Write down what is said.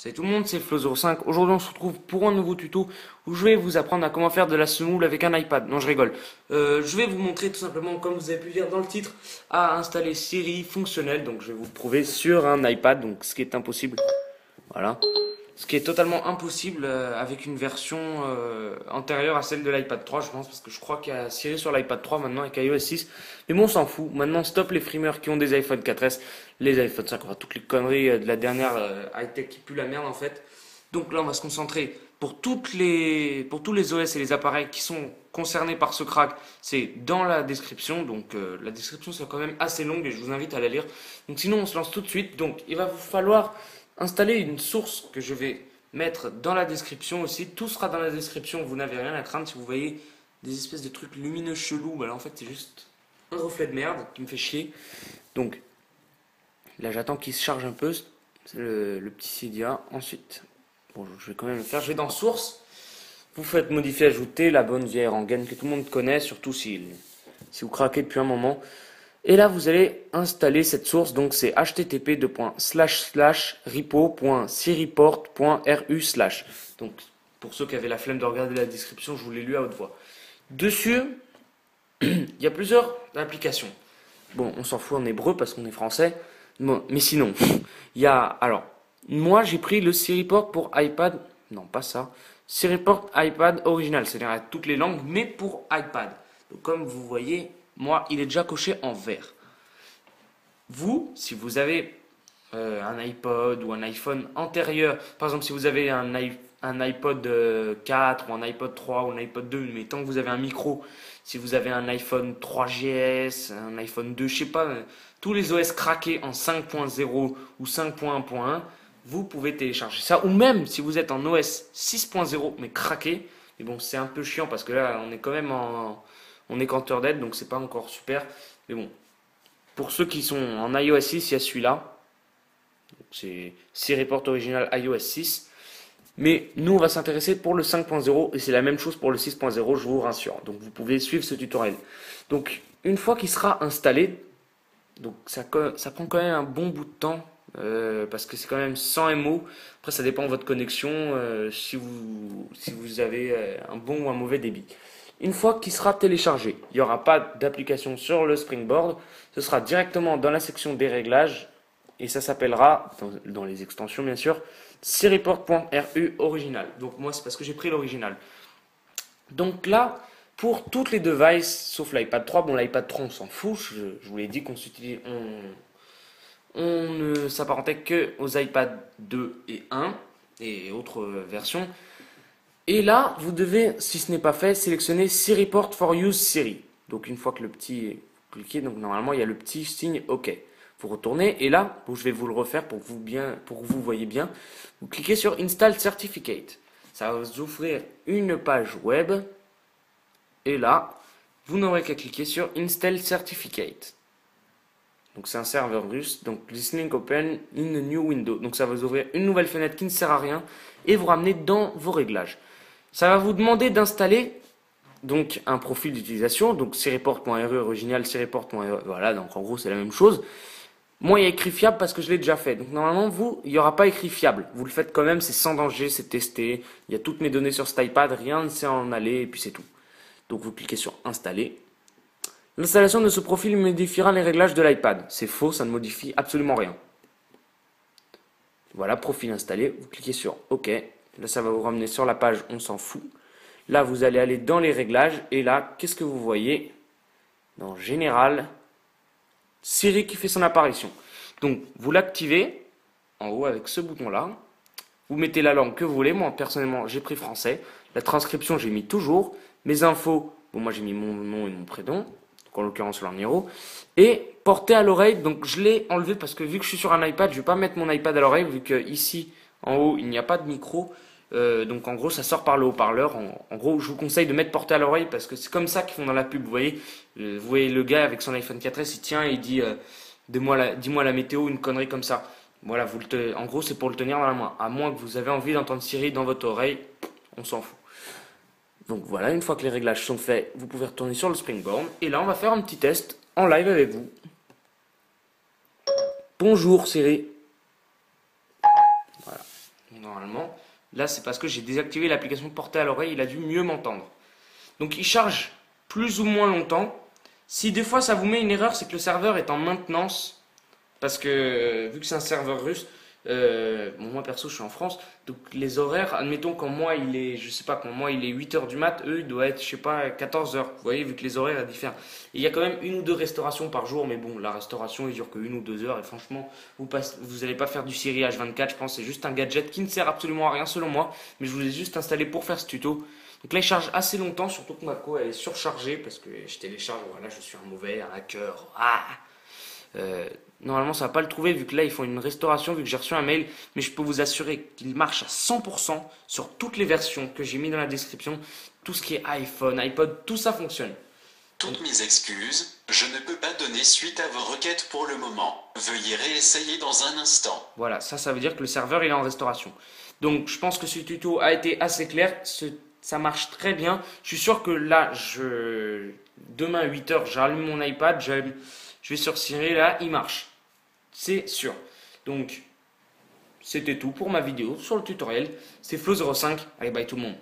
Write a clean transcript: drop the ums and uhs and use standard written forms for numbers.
Salut tout le monde, c'est Flo05. Aujourd'hui on se retrouve pour un nouveau tuto où je vais vous apprendre à comment faire de la semoule avec un iPad. Non, je rigole. Je vais vous montrer tout simplement, comme vous avez pu lire dans le titre, à installer Siri fonctionnel. Donc je vais vous le prouver sur un iPad, donc ce qui est impossible. Voilà. Ce qui est totalement impossible avec une version antérieure à celle de l'iPad 3, je pense, parce que je crois qu'il y a Siri sur l'iPad 3 maintenant avec iOS 6. Mais bon, on s'en fout. Maintenant, stop les frimeurs qui ont des iPhone 4S, les iPhone 5, enfin, toutes les conneries de la dernière high-tech qui pue la merde en fait. Donc là, on va se concentrer pour tous les OS et les appareils qui sont concernés par ce crack. C'est dans la description. Donc la description sera quand même assez longue et je vous invite à la lire. Donc sinon, on se lance tout de suite. Donc il va vous falloir installer une source que je vais mettre dans la description aussi. Tout sera dans la description, vous n'avez rien à craindre. Si vous voyez des espèces de trucs lumineux chelous, bah là en fait c'est juste un reflet de merde qui me fait chier. Donc là j'attends qu'il se charge un peu, le petit Cydia. Ensuite, bon je vais quand même le faire, je vais dans source. Vous faites modifier, ajouter la bonne vieille rengaine que tout le monde connaît, surtout si vous craquez depuis un moment. Et là, vous allez installer cette source, donc c'est http://repo.siriport.ru/. Donc, pour ceux qui avaient la flemme de regarder la description, je vous l'ai lu à haute voix. Dessus, il y a plusieurs applications. Bon, on s'en fout en hébreu parce qu'on est français. Bon, mais sinon, il y a... Alors, moi, j'ai pris le Siriport pour iPad. Non, pas ça. Siriport iPad original, c'est-à-dire avec toutes les langues, mais pour iPad. Donc, comme vous voyez, moi, il est déjà coché en vert. Vous, si vous avez un iPod ou un iPhone antérieur, par exemple, si vous avez un iPod 4 ou un iPod 3 ou un iPod 2, mais tant que vous avez un micro, si vous avez un iPhone 3GS, un iPhone 2, je sais pas, tous les OS craqués en 5.0 ou 5.1.1, vous pouvez télécharger ça. Ou même si vous êtes en OS 6.0 mais craqué, mais bon, c'est un peu chiant parce que là, on est quand même on est qu'en Dead, donc c'est pas encore super. Mais bon, pour ceux qui sont en iOS 6, il y a celui-là. C'est Siriport original iOS 6. Mais nous, on va s'intéresser pour le 5.0 et c'est la même chose pour le 6.0, je vous rassure. Donc vous pouvez suivre ce tutoriel. Donc une fois qu'il sera installé, donc ça prend quand même un bon bout de temps parce que c'est quand même 100 MO. Après, ça dépend de votre connexion, si vous avez un bon ou un mauvais débit. Une fois qu'il sera téléchargé, il n'y aura pas d'application sur le Springboard. Ce sera directement dans la section des réglages et ça s'appellera, dans les extensions bien sûr, Siriport.ru original. Donc moi, c'est parce que j'ai pris l'original. Donc là, pour toutes les devices, sauf l'iPad 3, bon l'iPad 3 on s'en fout, je vous l'ai dit on ne s'apparentait que aux iPad 2 et 1 et autres versions. Et là, vous devez, si ce n'est pas fait, sélectionner Siriport for Use Siri. Donc une fois que le petit est cliqué, donc normalement il y a le petit signe OK. Vous retournez et là, je vais vous le refaire pour que vous voyez bien. Vous cliquez sur Install Certificate. Ça va vous ouvrir une page web. Et là, vous n'aurez qu'à cliquer sur Install Certificate. Donc c'est un serveur russe. Donc Listening Open in a new window. Donc ça va vous ouvrir une nouvelle fenêtre qui ne sert à rien et vous ramener dans vos réglages. Ça va vous demander d'installer donc un profil d'utilisation. Donc Siriport.ru original, Siriport.ru. Voilà, donc en gros c'est la même chose. Moi, il y a écrit fiable parce que je l'ai déjà fait. Donc normalement, vous, il n'y aura pas écrit fiable. Vous le faites quand même, c'est sans danger, c'est testé. Il y a toutes mes données sur cet iPad, rien ne sait en aller, et puis c'est tout. Donc vous cliquez sur Installer. L'installation de ce profil modifiera les réglages de l'iPad. C'est faux, ça ne modifie absolument rien. Voilà, profil installé. Vous cliquez sur OK. Là, ça va vous ramener sur la page On s'en fout. Là, vous allez aller dans les réglages. Et là, qu'est-ce que vous voyez? Dans Général, Siri qui fait son apparition. Donc, vous l'activez en haut avec ce bouton-là. Vous mettez la langue que vous voulez. Moi, personnellement, j'ai pris français. La transcription, j'ai mis toujours. Mes infos, bon, moi, j'ai mis mon nom et mon prénom. Donc, en l'occurrence, leur numéro. Et porté à l'oreille. Donc, je l'ai enlevé parce que vu que je suis sur un iPad, je ne vais pas mettre mon iPad à l'oreille. Vu que ici, en haut, il n'y a pas de micro. Donc en gros ça sort par le haut-parleur. En gros je vous conseille de mettre porté à l'oreille parce que c'est comme ça qu'ils font dans la pub. Vous voyez le gars avec son iPhone 4S, il tient et il dit dis-moi la météo, une connerie comme ça. Voilà, en gros c'est pour le tenir dans la main. À moins que vous avez envie d'entendre Siri dans votre oreille, on s'en fout. Donc voilà, une fois que les réglages sont faits, vous pouvez retourner sur le Springboard. Et là on va faire un petit test en live avec vous. Bonjour Siri. Voilà. normalement. Là, c'est parce que j'ai désactivé l'application portée à l'oreille, il a dû mieux m'entendre. Donc il charge plus ou moins longtemps. Si des fois ça vous met une erreur, c'est que le serveur est en maintenance. Parce que vu que c'est un serveur russe, bon, moi perso je suis en France, donc les horaires, admettons quand moi il est, je sais pas, quand moi il est 8 heures du mat, eux il doit être, je sais pas, 14 heures. Vous voyez, vu que les horaires diffèrent. Et il y a quand même une ou deux restaurations par jour, mais bon, la restauration il dure que 1 ou 2 heures, et franchement, vous allez pas faire du Siri H24, je pense, c'est juste un gadget qui ne sert absolument à rien selon moi, mais je vous l'ai juste installé pour faire ce tuto. Donc là il charge assez longtemps, surtout que ma co elle est surchargée, parce que je télécharge, voilà, je suis un mauvais, un hacker. Ah. Normalement, ça va pas le trouver vu que là, ils font une restauration, vu que j'ai reçu un mail. Mais je peux vous assurer qu'il marche à 100% sur toutes les versions que j'ai mis dans la description. Tout ce qui est iPhone, iPod, tout ça fonctionne. Toutes mes excuses, je ne peux pas donner suite à vos requêtes pour le moment. Veuillez réessayer dans un instant. Voilà, ça veut dire que le serveur, il est en restauration. Donc, je pense que ce tuto a été assez clair. Ça marche très bien. Je suis sûr que là, demain à 8 heures, j'allume mon iPad, je vais sur Siri, là, il marche. C'est sûr. Donc, c'était tout pour ma vidéo sur le tutoriel. C'est Flo05. Allez, bye tout le monde.